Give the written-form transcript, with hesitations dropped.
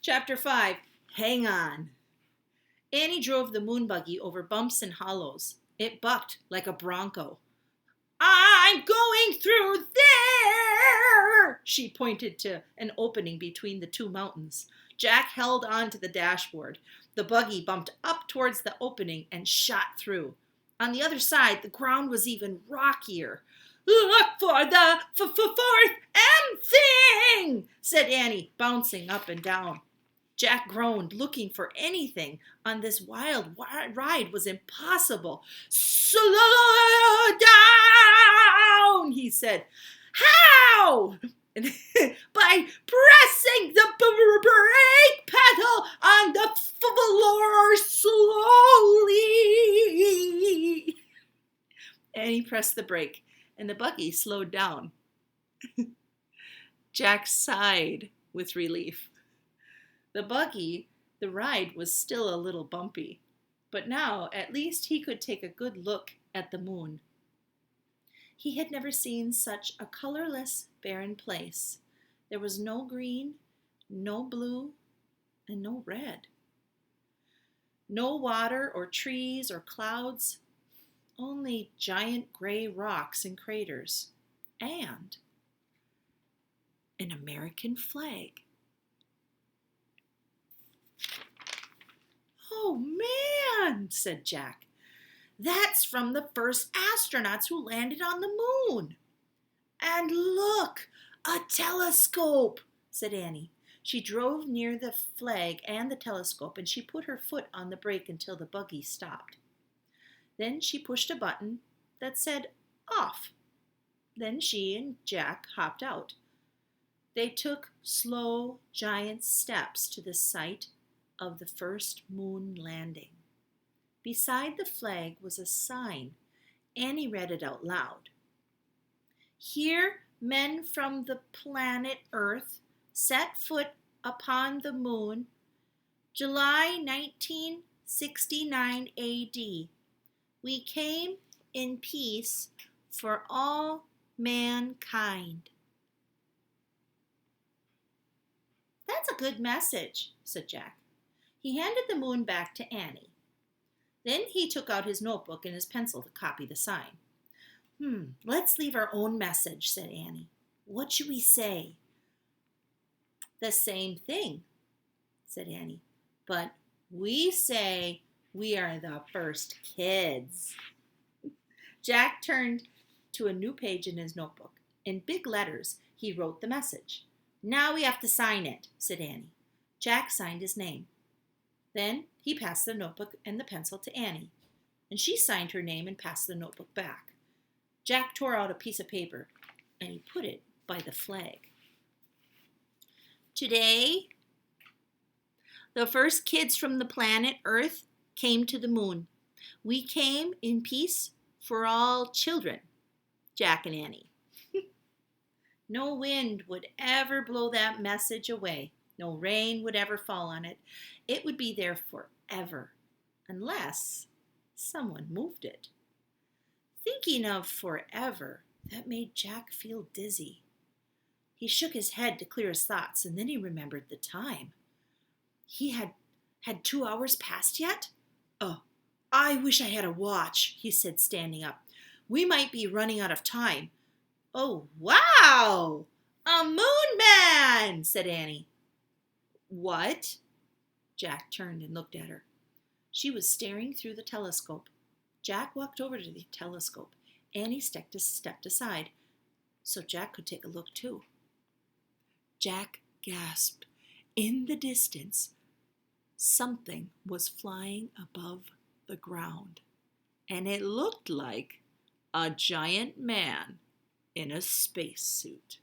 Chapter 5, Hang On. Annie drove the moon buggy over bumps and hollows. It bucked like a bronco. I'm going through there! She pointed to an opening between the two mountains. Jack held on to the dashboard. The buggy bumped up towards the opening and shot through. On the other side, the ground was even rockier. Look for the fourth M thing, said Annie, bouncing up and down. Jack groaned, looking for anything on this wild ride was impossible. Slow down, he said. How? By pressing the brake pedal on the floor slowly. Annie pressed the brake, and the buggy slowed down. Jack sighed with relief. The ride was still a little bumpy, but now at least he could take a good look at the moon. He had never seen such a colorless, barren place. There was no green, no blue, and no red. No water or trees or clouds, only giant gray rocks and craters, and an American flag. Oh, man, said Jack. That's from the first astronauts who landed on the moon. And look, a telescope, said Annie. She drove near the flag and the telescope, and she put her foot on the brake until the buggy stopped. Then she pushed a button that said off. Then she and Jack hopped out. They took slow, giant steps to the site of the first moon landing. Beside the flag was a sign. Annie read it out loud. Here, men from the planet Earth set foot upon the moon, July 1969 AD. We came in peace for all mankind. That's a good message, said Jack. He handed the moon back to Annie. Then he took out his notebook and his pencil to copy the sign. Let's leave our own message, said Annie. What should we say? The same thing, said Annie. But we say we are the first kids. Jack turned to a new page in his notebook. In big letters, he wrote the message. Now we have to sign it, said Annie. Jack signed his name. Then he passed the notebook and the pencil to Annie, and she signed her name and passed the notebook back. Jack tore out a piece of paper, and he put it by the flag. Today, the first kids from the planet Earth came to the moon. We came in peace for all children, Jack and Annie. No wind would ever blow that message away. No rain would ever fall on it. It would be there forever, unless someone moved it. Thinking of forever, that made Jack feel dizzy. He shook his head to clear his thoughts, and then he remembered the time. He had 2 hours passed yet? Oh, I wish I had a watch, he said, standing up. We might be running out of time. Oh, wow! A moon man, said Annie. What? Jack turned and looked at her. She was staring through the telescope. Jack walked over to the telescope. Annie stepped aside so Jack could take a look too. Jack gasped. In the distance, something was flying above the ground, and it looked like a giant man in a spacesuit.